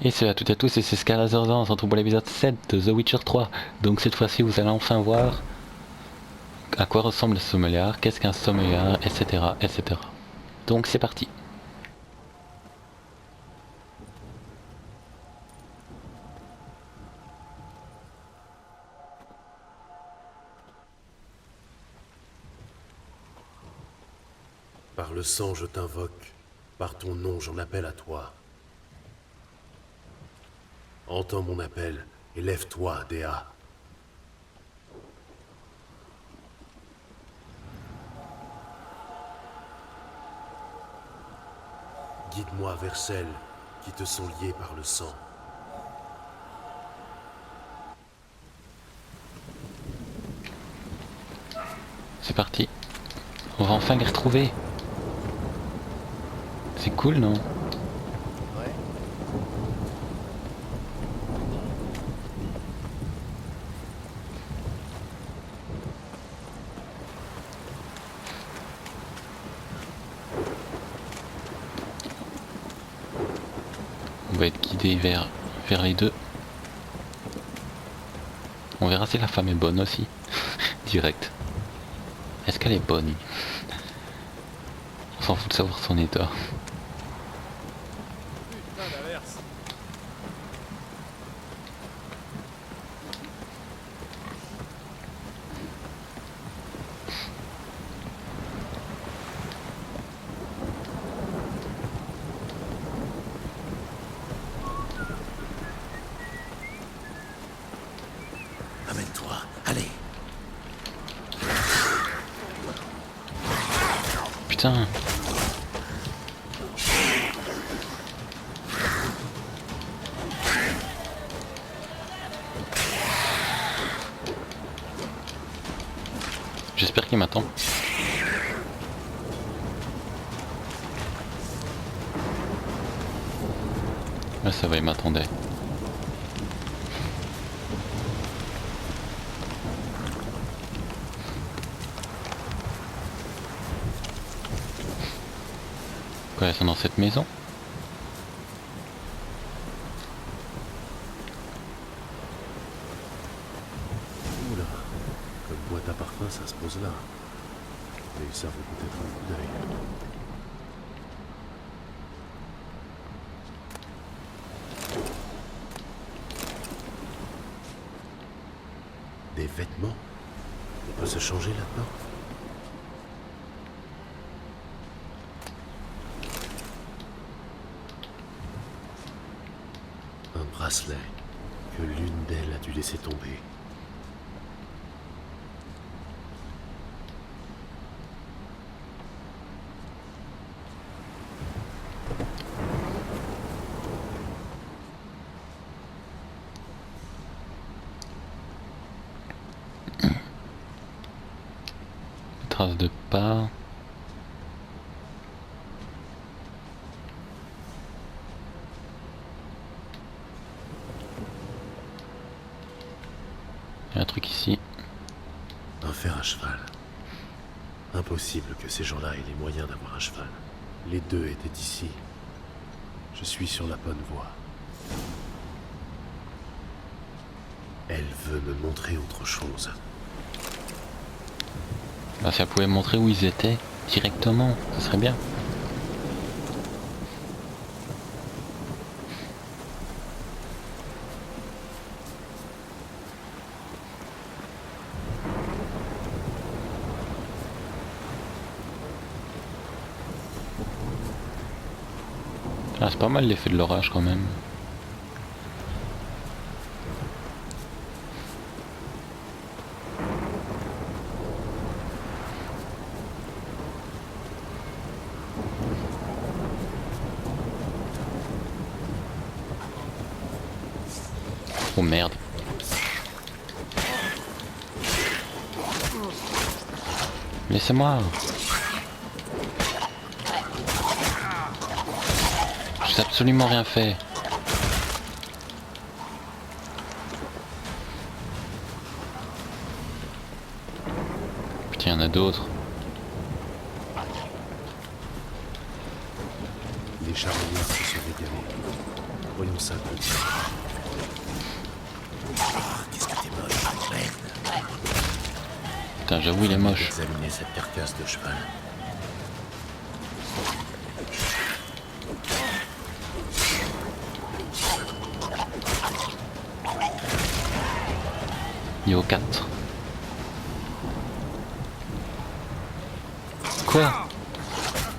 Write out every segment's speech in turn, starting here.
Et salut à toutes et à tous, et c'est Scalazordan, on se retrouve pour l'épisode 7 de The Witcher 3. Donc cette fois-ci, vous allez enfin voir à quoi ressemble le Sommeliard, qu'est-ce qu'un Sommeliard, etc., etc. Donc c'est parti. Par le sang je t'invoque, par ton nom j'en appelle à toi. Entends mon appel et lève-toi, Dea. Guide-moi vers celles qui te sont liées par le sang. C'est parti. On va enfin les retrouver. C'est cool, non? Ouais. On va être guidé vers les deux. On verra si la femme est bonne aussi. Direct. Est-ce qu'elle est bonne? On s'en fout de savoir son état. Putain d'averse. Amène-toi, allez. Putain. J'espère qu'il m'attend. Ah, ça va, il m'attendait. Quoi, elles sont dans cette maison? Oula, comme boîte à parfum ça se pose là. Mais ça vaut peut-être un coup d'œil. Des vêtements? On peut se changer là-dedans? Un bracelet que l'une d'elles a dû laisser tomber. Traces de pas. Il y a un truc ici. Un fer à cheval. Impossible que ces gens-là aient les moyens d'avoir un cheval. Les deux étaient ici. Je suis sur la bonne voie. Elle veut me montrer autre chose. Bah, si elle pouvait montrer où ils étaient directement, ça serait bien. Ah, c'est pas mal l'effet de l'orage quand même. Oh merde. Laissez-moi. J'ai absolument rien fait. Putain, il y en a d'autres. Les charognards se sont régalés. Voyons ça. Qu'est-ce que t'es moche, merde. Putain, j'avoue, il est moche. Examiner cette carcasse de cheval. Niveau 4. Quoi?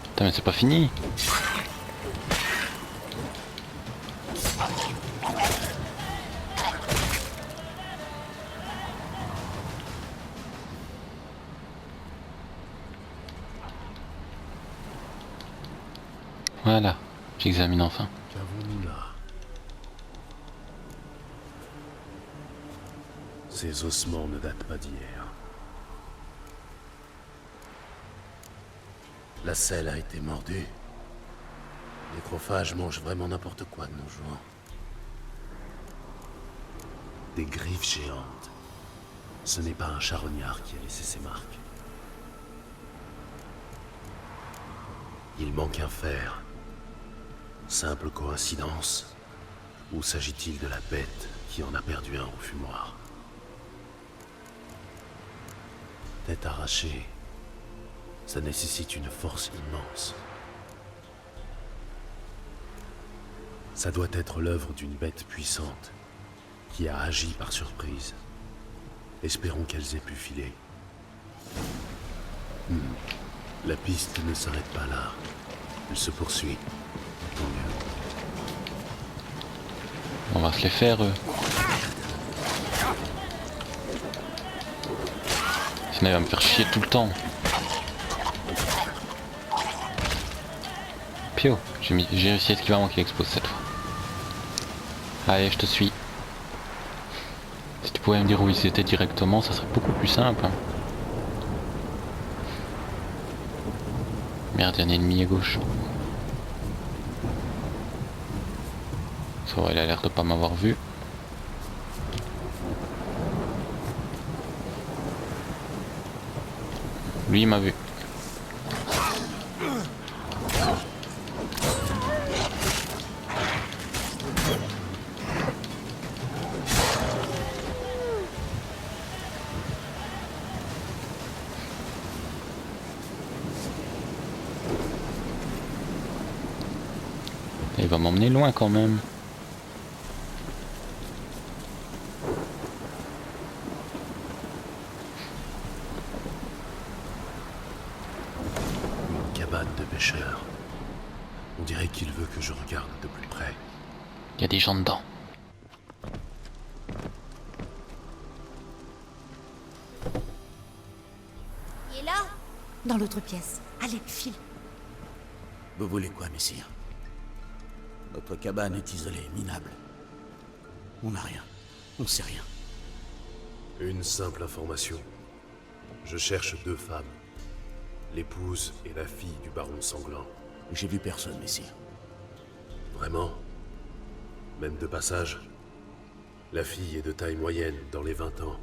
Putain, mais c'est pas fini. Voilà, j'examine enfin. Qu'avons-nous là? Ces ossements ne datent pas d'hier. La selle a été mordue. Les chrophages mangent vraiment n'importe quoi de nos jours. Des griffes géantes. Ce n'est pas un charognard qui a laissé ses marques. Il manque un fer. Simple coïncidence? Ou s'agit-il de la bête qui en a perdu un au fumoir? Tête arrachée, ça nécessite une force immense. Ça doit être l'œuvre d'une bête puissante qui a agi par surprise. Espérons qu'elles aient pu filer. La piste ne s'arrête pas là. Elle se poursuit. Tant mieux. On va se les faire, eux. Sinon, il va me faire chier tout le temps. Pio, j'ai réussi à esquiver avant qu'il explose cette fois. Allez, je te suis. Si tu pouvais me dire où ils étaient directement, ça serait beaucoup plus simple. Hein. Merde, il y a un ennemi à gauche. Ça va, il a l'air de pas m'avoir vu. Lui, il m'a vu. Il va m'emmener loin quand même. Une cabane de pêcheurs. On dirait qu'il veut que je regarde de plus près. Il y a des gens dedans. Il est là? Dans l'autre pièce. Allez, file. Vous voulez quoi, messire? Notre cabane est isolée, minable. On n'a rien. On sait rien. Une simple information. Je cherche 2 femmes. L'épouse et la fille du baron sanglant. J'ai vu personne, messire. Vraiment? Même de passage? La fille est de taille moyenne, dans les 20 ans.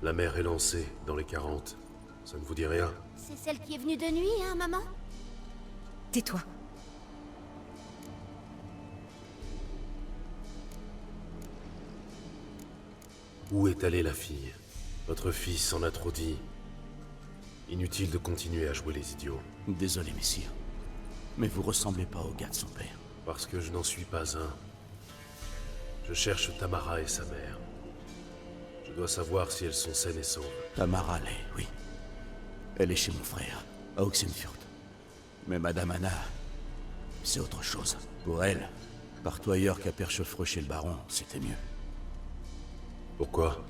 La mère est lancée, dans les 40. Ça ne vous dit rien? C'est celle qui est venue de nuit, hein, maman? Tais-toi. Où est allée la fille? Votre fils en a trop dit. Inutile de continuer à jouer les idiots. Désolé, messire. Mais vous ressemblez pas au gars de son père. Parce que je n'en suis pas un. Je cherche Tamara et sa mère. Je dois savoir si elles sont saines et sauves. Tamara l'est, oui. Elle est chez mon frère, à Oxenfurt. Mais Madame Anna, c'est autre chose. Pour elle, partout ailleurs qu'à Perchefreux chez le baron, c'était mieux. Pourquoi?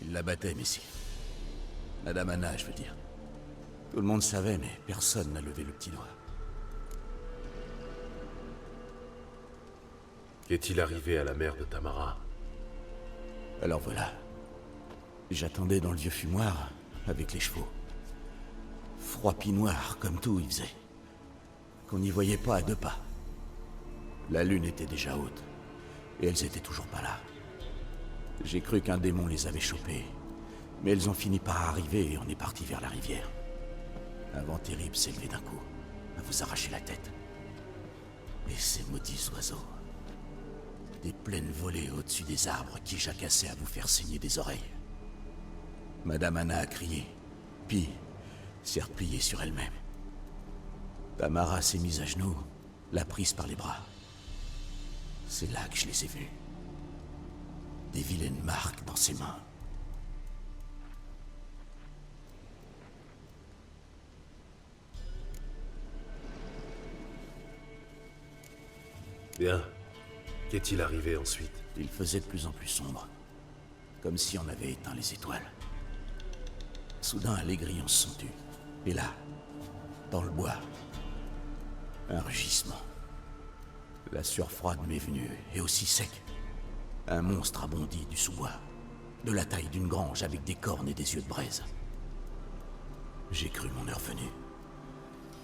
Il la battait, messire. Madame Anna, je veux dire. Tout le monde savait, mais personne n'a levé le petit doigt. Qu'est-il arrivé à la mère de Tamara? Alors voilà. J'attendais dans le vieux fumoir, avec les chevaux. Froid pis noir, comme tout, il faisait. Qu'on n'y voyait pas à 2 pas. La lune était déjà haute, et elles étaient toujours pas là. J'ai cru qu'un démon les avait chopées, mais elles ont fini par arriver et on est parti vers la rivière. Un vent terrible s'est levé d'un coup, à vous arracher la tête. Et ces maudits oiseaux. Des plaines volées au-dessus des arbres qui jacassaient à vous faire saigner des oreilles. Madame Anna a crié, puis s'est repliée sur elle-même. Tamara s'est mise à genoux, l'a prise par les bras. C'est là que je les ai vus. Des vilaines marques dans ses mains. Bien. Qu'est-il arrivé ensuite? Il faisait de plus en plus sombre. Comme si on avait éteint les étoiles. Soudain, les grillons se sont tus. Et là, dans le bois, un rugissement. La sueur froide m'est venue, et aussi sec. Un monstre a bondi du sous-bois. De la taille d'une grange avec des cornes et des yeux de braise. J'ai cru mon heure venue.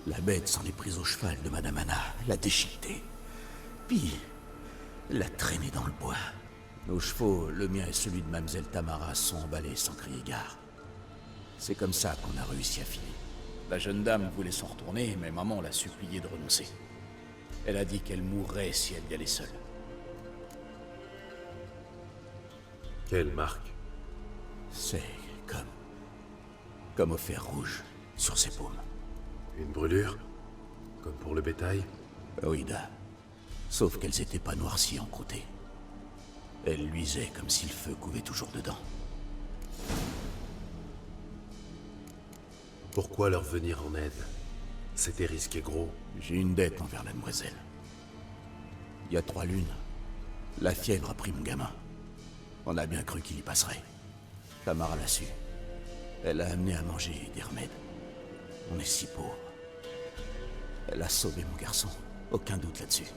La bête s'en est prise au cheval de Madame Anna, l'a déchiquetée. Puis, l'a traînée dans le bois. Nos chevaux, le mien et celui de Mademoiselle Tamara, sont emballés sans crier gare. C'est comme ça qu'on a réussi à filer. La jeune dame voulait s'en retourner, mais maman l'a suppliée de renoncer. Elle a dit qu'elle mourrait si elle y allait seule. Quelle marque? C'est comme au fer rouge sur ses paumes. Une brûlure? Comme pour le bétail? Oïda. Sauf qu'elles étaient pas noircies en croûté. Elles luisaient comme si le feu couvait toujours dedans. Pourquoi leur venir en aide? C'était risqué gros. J'ai une dette envers la demoiselle. Il y a 3 lunes, la fièvre a pris mon gamin. On a bien cru qu'il y passerait. Tamara l'a su. Elle a amené à manger des remèdes. On est si pauvres. Elle a sauvé mon garçon, aucun doute là-dessus.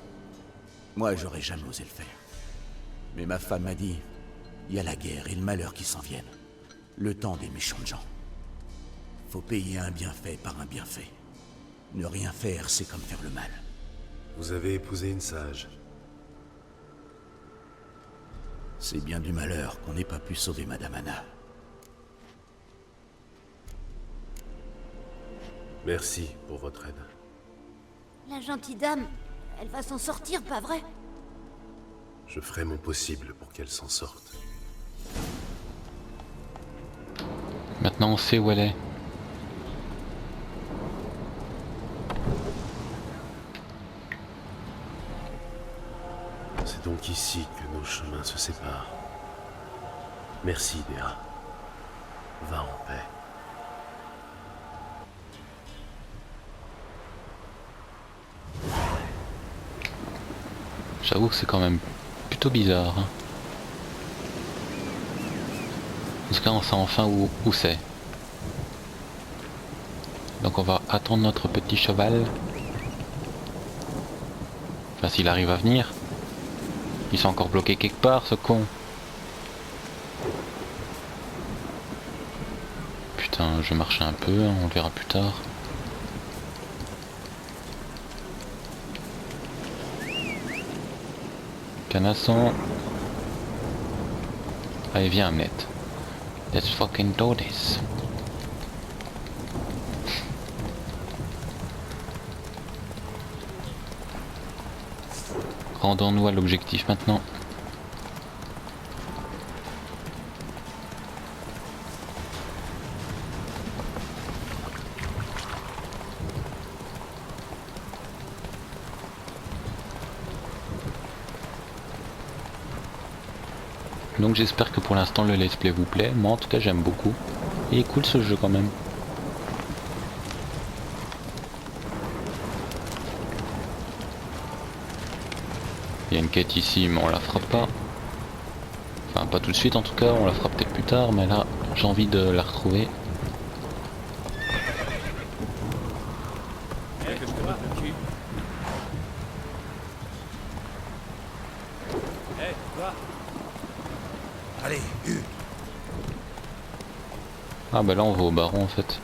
Moi, j'aurais jamais osé le faire. Mais ma femme m'a dit, il y a la guerre et le malheur qui s'en viennent. Le temps des méchants de gens. Faut payer un bienfait par un bienfait. Ne rien faire, c'est comme faire le mal. Vous avez épousé une sage. C'est bien du malheur qu'on n'ait pas pu sauver Madame Anna. Merci pour votre aide. La gentille dame, elle va s'en sortir, pas vrai? Je ferai mon possible pour qu'elle s'en sorte. Maintenant on sait où elle est. C'est donc ici que nos chemins se séparent. Merci, Déa. Va en paix. J'avoue que c'est quand même plutôt bizarre. Hein. En tout cas, on sait enfin où c'est. Donc on va attendre notre petit cheval. Enfin, s'il arrive à venir. Il s'est encore bloqué quelque part, ce con. Putain, je vais marcher un peu, hein, on le verra plus tard. Canasson. Allez, viens, Ahmed. Let's fucking do this. Rendons-nous à l'objectif maintenant. Donc j'espère que pour l'instant le let's play vous plaît. Moi en tout cas j'aime beaucoup. Il est cool ce jeu quand même. Il y a une quête ici mais on la fera pas. Enfin pas tout de suite en tout cas, on la fera peut-être plus tard, mais là j'ai envie de la retrouver. Allez, Ah bah là on va au baron en fait.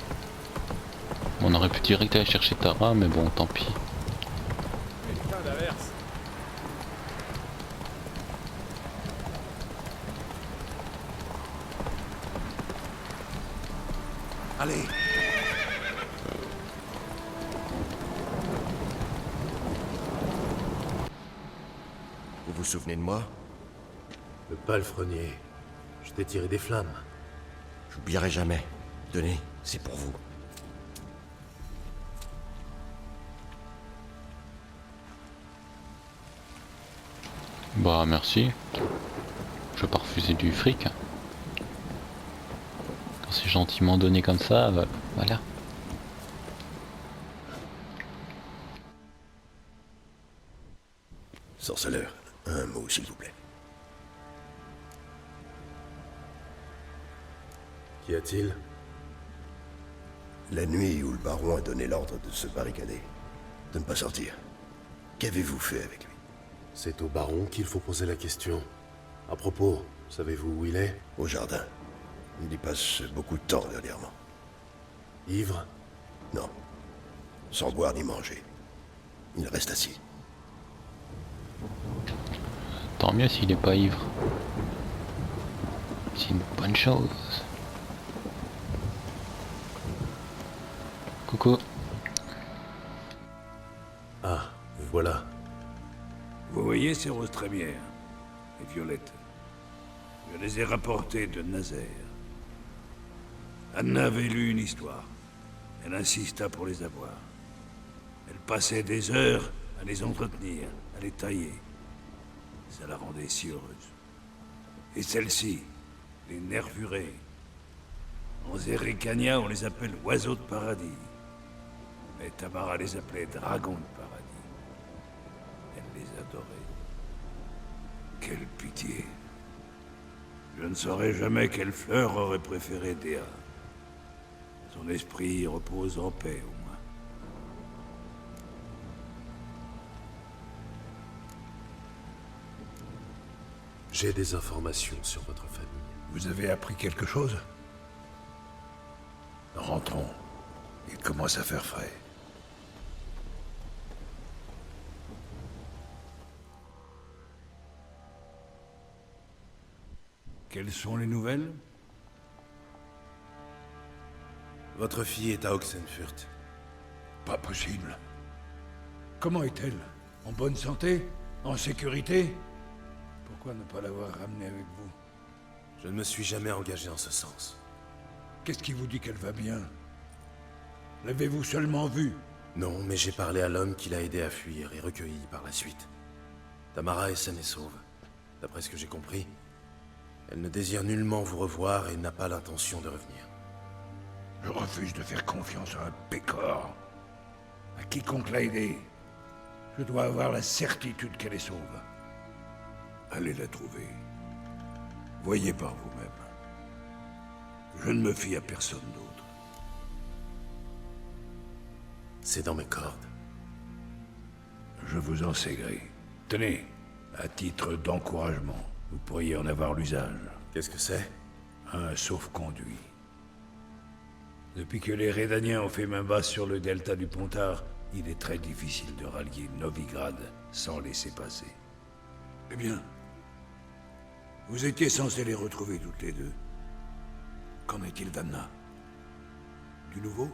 On aurait pu direct aller chercher Tara mais bon tant pis. putain d'averse. Allez! Vous vous souvenez de moi? Le palefrenier. Je t'ai tiré des flammes. J'oublierai jamais. Tenez, c'est pour vous. Bah merci. Je vais pas refuser du fric. Quand c'est gentiment donné comme ça, voilà. Sorceleur, un mot s'il vous plaît. Qu'y a-t-il? La nuit où le baron a donné l'ordre de se barricader, de ne pas sortir, qu'avez-vous fait avec lui? C'est au baron qu'il faut poser la question. À propos, savez-vous où il est? Au jardin. Il y passe beaucoup de temps dernièrement. Ivre? Non. Sans boire ni manger. Il reste assis. Tant mieux s'il est pas ivre. C'est une bonne chose. Coucou. Ah, vous voilà. Vous voyez ces roses trémières, les violettes. Je les ai rapportées de Nazaire. Anna avait lu une histoire. Elle insista pour les avoir. Elle passait des heures à les entretenir, à les tailler. Ça la rendait si heureuse. Et celles-ci, les nervurées. En Zerrikania, on les appelle oiseaux de paradis. Mais Tamara les appelait dragons de paradis. Elle les adorait. Quelle pitié. Je ne saurais jamais quelle fleur aurait préféré Dea. Son esprit repose en paix, au moins. J'ai des informations sur votre famille. Vous avez appris quelque chose? Rentrons. Il commence à faire frais. Quelles sont les nouvelles? Votre fille est à Oxenfurt. Pas possible. Comment est-elle? En bonne santé? En sécurité? Pourquoi ne pas l'avoir ramenée avec vous? Je ne me suis jamais engagé en ce sens. Qu'est-ce qui vous dit qu'elle va bien? L'avez-vous seulement vue? Non, mais j'ai parlé à l'homme qui l'a aidé à fuir et recueilli par la suite. Tamara est saine et sauve. D'après ce que j'ai compris, elle ne désire nullement vous revoir et n'a pas l'intention de revenir. Je refuse de faire confiance à un pécor. À quiconque l'a aidé. Je dois avoir la certitude qu'elle est sauve. Allez la trouver. Voyez par vous-même. Je ne me fie à personne d'autre. C'est dans mes cordes. Je vous en sais gré. Tenez, à titre d'encouragement, vous pourriez en avoir l'usage. Qu'est-ce que c'est? Un sauf-conduit. Depuis que les Rédaniens ont fait main basse sur le delta du Pontard, il est très difficile de rallier Novigrad sans laisser passer. Eh bien, vous étiez censés les retrouver toutes les deux. Qu'en est-il d'Anna? Du nouveau?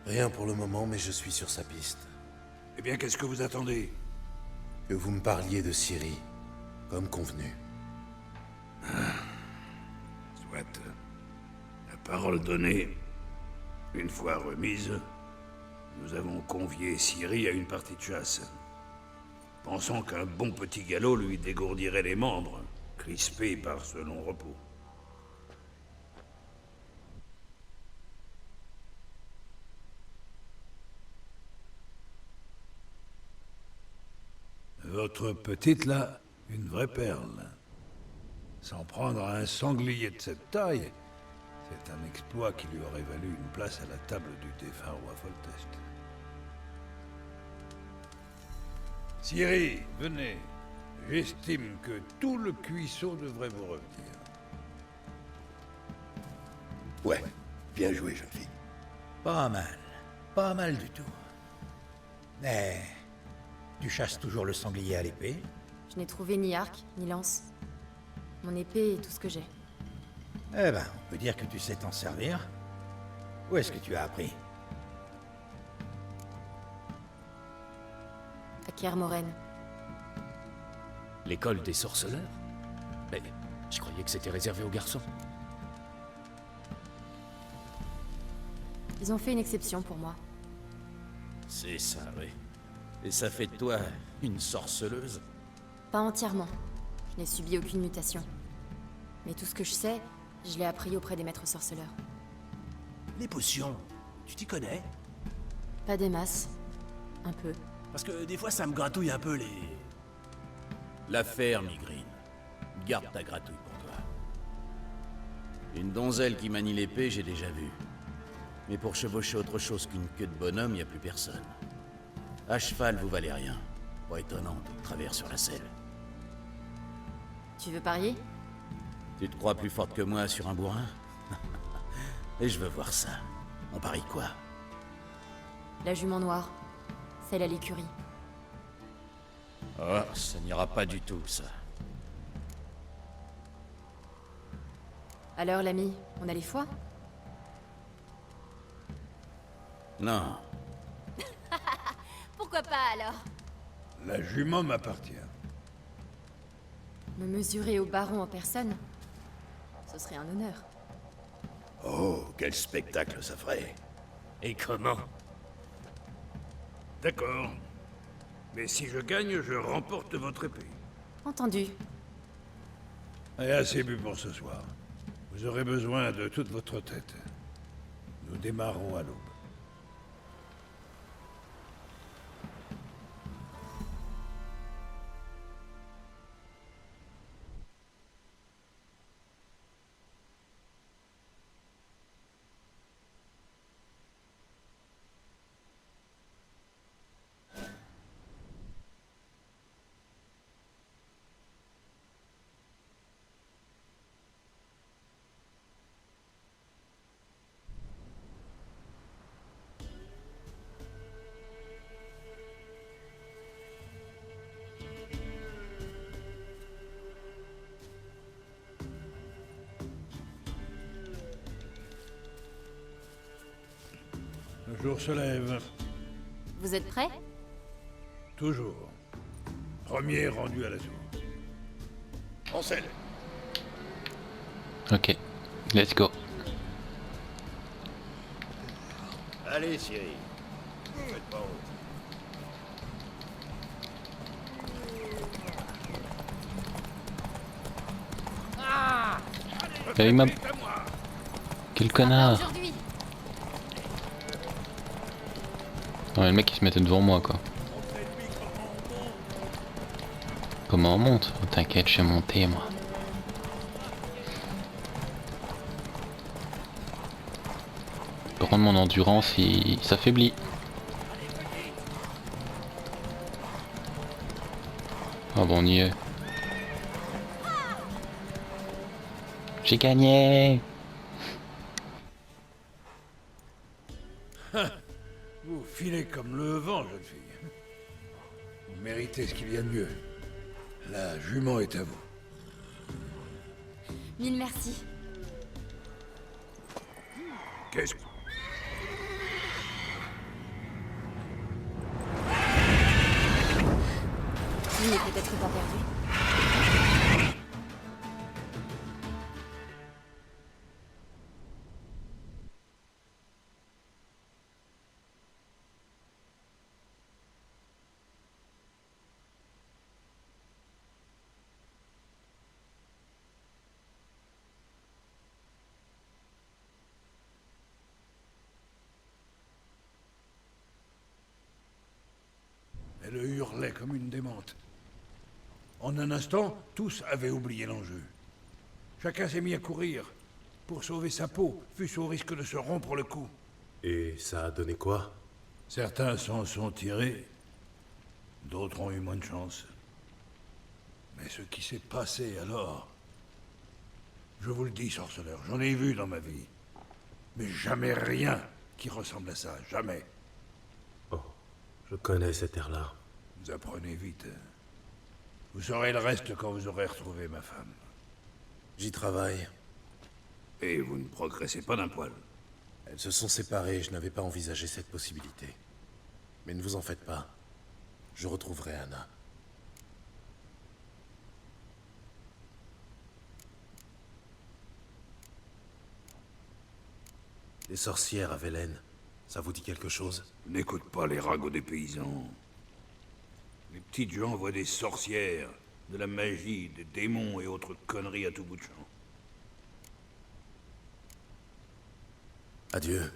Rien pour le moment, mais je suis sur sa piste. Eh bien, qu'est-ce que vous attendez? Que vous me parliez de Ciri, comme convenu. Soit. La parole donnée, une fois remise, nous avons convié Ciri à une partie de chasse. Pensant qu'un bon petit galop lui dégourdirait les membres, crispés par ce long repos. Votre petite, là, une vraie perle. S'en prendre à un sanglier de cette taille, c'est un exploit qui lui aurait valu une place à la table du défunt roi Foltest. Ciri, venez. J'estime que tout le cuisseau devrait vous revenir. Ouais, bien joué, jeune fille. Pas mal. Pas mal du tout. Mais... tu chasses toujours le sanglier à l'épée? Je n'ai trouvé ni arc, ni lance. Mon épée est tout ce que j'ai. Eh ben, on peut dire que tu sais t'en servir. Où est-ce que tu as appris? À Kermoren. L'école des sorceleurs? Mais je croyais que c'était réservé aux garçons. Ils ont fait une exception pour moi. C'est ça, oui. Et ça fait de toi une sorceleuse? Pas entièrement. Je n'ai subi aucune mutation. Mais tout ce que je sais, je l'ai appris auprès des maîtres sorceleurs. Les potions, tu t'y connais? Pas des masses. Un peu. Parce que des fois, ça me gratouille un peu les... L'affaire, Migraine. Garde ta gratouille pour toi. Une donzelle qui manie l'épée, j'ai déjà vu. Mais pour chevaucher autre chose qu'une queue de bonhomme, y a plus personne. À cheval, vous valez rien. Pas étonnant, de travers sur la selle. Tu veux parier? Tu te crois plus forte que moi sur un bourrin? Et je veux voir ça. On parie quoi? La jument noire. Celle à l'écurie. Oh, ça n'ira pas du tout, ça. Alors, l'ami, on a les foies? Non. Pourquoi pas alors? La jument m'appartient. Me mesurer au baron en personne? Ce serait un honneur. Oh, quel spectacle ça ferait. Et comment? D'accord. Mais si je gagne, je remporte votre épée. Entendu. Et assez bu pour ce soir. Vous aurez besoin de toute votre tête. Nous démarrons à l'aube. Le jour se lève. Vous êtes prêts? Toujours. Premier rendu à la tour. En selle. Ok, let's go. Allez, Cyril. Faites pas honte. Il m'a... Quel connard! Aujourd'hui. Ouais, le mec il se mettait devant moi quoi. Comment on monte? Oh, t'inquiète, je sais monter moi. Par contre mon endurance il s'affaiblit. Ah bon on y est. J'ai gagné! Vous filez comme le vent, jeune fille. Vous méritez ce qu'il y a de mieux. La jument est à vous. Mille merci. Qu'est-ce que... Il n'est peut-être pas perdu. Elle hurlait comme une démente. En un instant, tous avaient oublié l'enjeu. Chacun s'est mis à courir. Pour sauver sa peau, fût-ce au risque de se rompre le cou. Et ça a donné quoi? Certains s'en sont tirés, d'autres ont eu moins de chance. Mais ce qui s'est passé alors... Je vous le dis, sorceleur, j'en ai vu dans ma vie. Mais jamais rien qui ressemble à ça, jamais. Oh, je connais cet air-là. Vous apprenez vite. Vous saurez le reste quand vous aurez retrouvé ma femme. J'y travaille. Et vous ne progressez pas d'un poil. Elles se sont séparées, je n'avais pas envisagé cette possibilité. Mais ne vous en faites pas. Je retrouverai Anna. Les sorcières à Velen, ça vous dit quelque chose? N'écoute pas les ragots des paysans. Les petites gens voient des sorcières, de la magie, des démons et autres conneries à tout bout de champ. Adieu.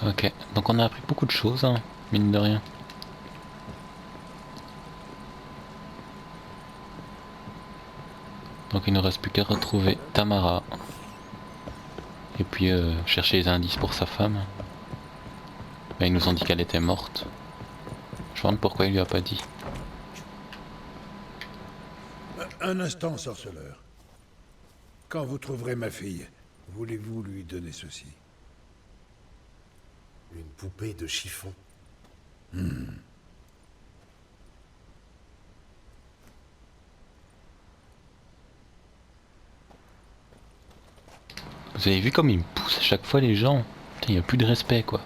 Ok, donc on a appris beaucoup de choses, hein, mine de rien. Donc il ne reste plus qu'à retrouver Tamara. Et puis chercher les indices pour sa femme. Ben, ils nous ont dit qu'elle était morte. Je me demande pourquoi il lui a pas dit. Un instant, sorceleur. Quand vous trouverez ma fille, voulez-vous lui donner ceci? Une poupée de chiffon. Vous avez vu comme ils me poussent à chaque fois les gens? Il n'y a plus de respect quoi.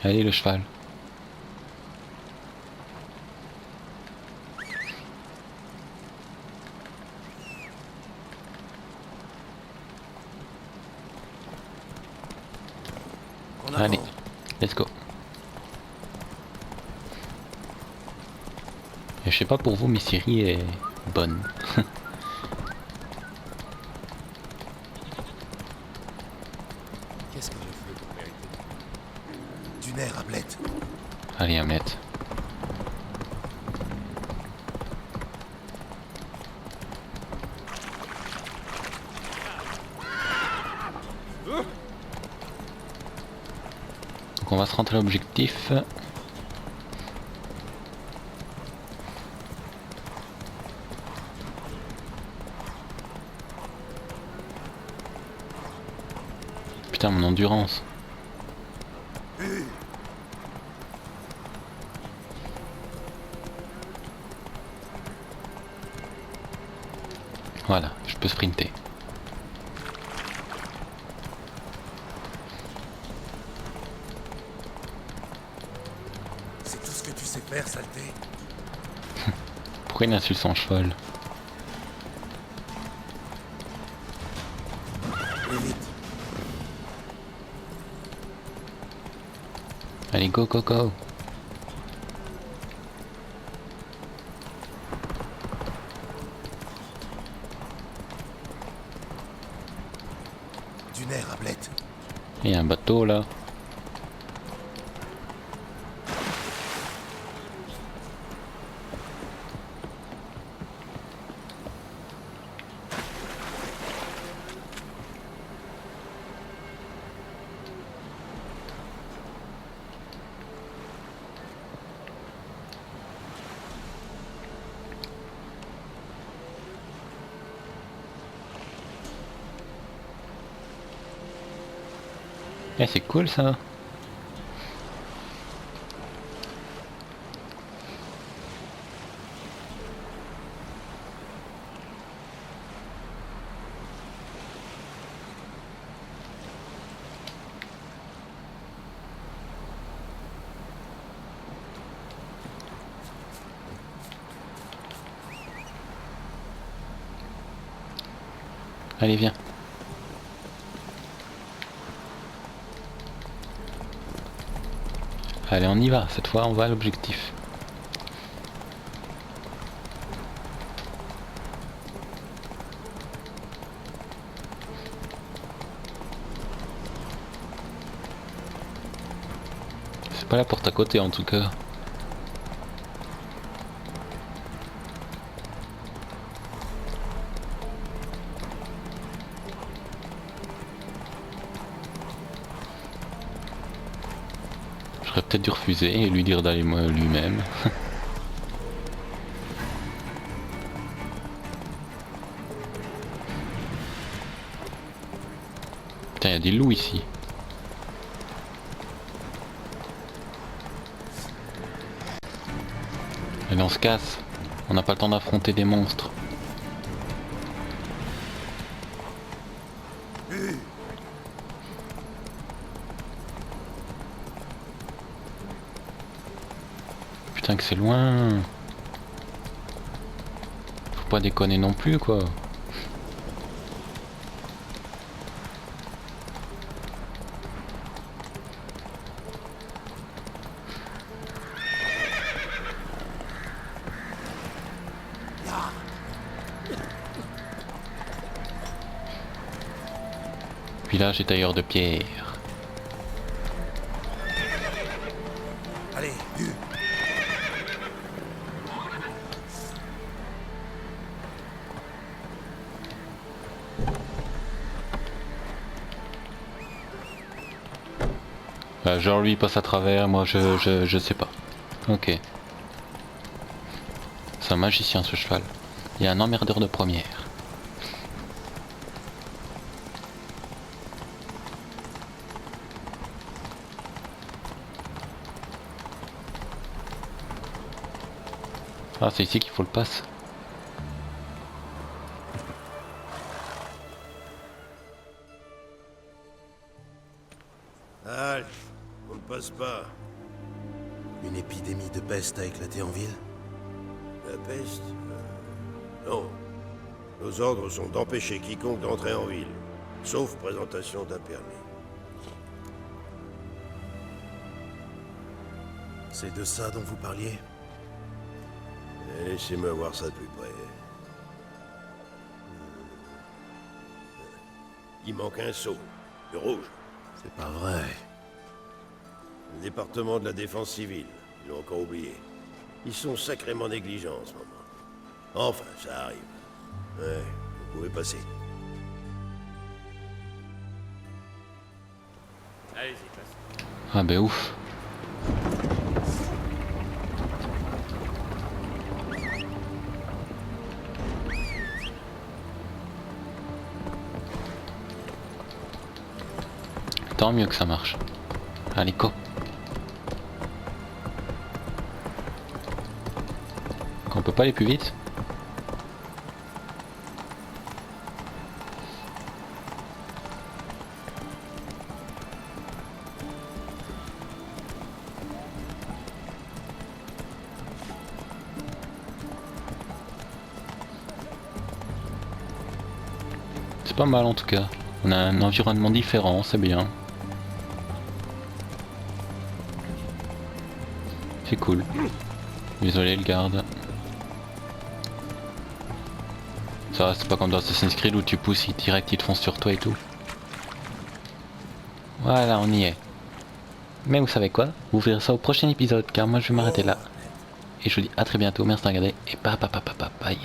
Allez le cheval. Allez, let's go. Et je sais pas pour vous, mais Siri est bonne. Qu'est-ce que je fais pour mériter? Du nerf, Hamlet. Allez Hamlet. Donc on va se rentrer à l'objectif. Putain mon endurance. Voilà, je peux sprinter. C'est tout ce que tu sais faire, saleté. Pourquoi il insulte son cheval? Et vite. Allez go go go. Du nerf, Hamlet. Il y a un bateau là. Eh, c'est cool ça. Allez viens. Allez on y va, cette fois on va à l'objectif. C'est pas la porte à côté en tout cas. J'aurais peut-être dû refuser et lui dire d'aller moi lui-même. Putain, il y a des loups ici. Allez, on se casse. On n'a pas le temps d'affronter des monstres. putain que c'est loin. Faut pas déconner non plus quoi. Village et tailleur de pierre. Allez, Hugh. Genre lui il passe à travers, moi je sais pas. Ok. C'est un magicien ce cheval. Il y a un emmerdeur de première. Ah c'est ici qu'il faut le passe. Halt! On ne passe pas. Une épidémie de peste a éclaté en ville? La peste? Non. Nos ordres sont d'empêcher quiconque d'entrer en ville, sauf présentation d'un permis. C'est de ça dont vous parliez? Laissez-moi voir ça de plus près. Il manque un sceau, le rouge. C'est pas vrai. Le département de la défense civile, ils l'ont encore oublié. Ils sont sacrément négligents en ce moment. Enfin, ça arrive. Ouais, vous pouvez passer. Allez-y, passe. Ah bah ouf. Tant mieux que ça marche. Allez, go. On peut pas aller plus vite? C'est pas mal en tout cas. On a un environnement différent, c'est bien. C'est cool. Désolé le garde. Ça c'est pas comme dans Assassin's Creed où tu pousses, direct ils te foncent sur toi et tout. Voilà, on y est. Mais vous savez quoi? Vous verrez ça au prochain épisode car moi je vais m'arrêter là. Et je vous dis à très bientôt, merci de regarder et bye.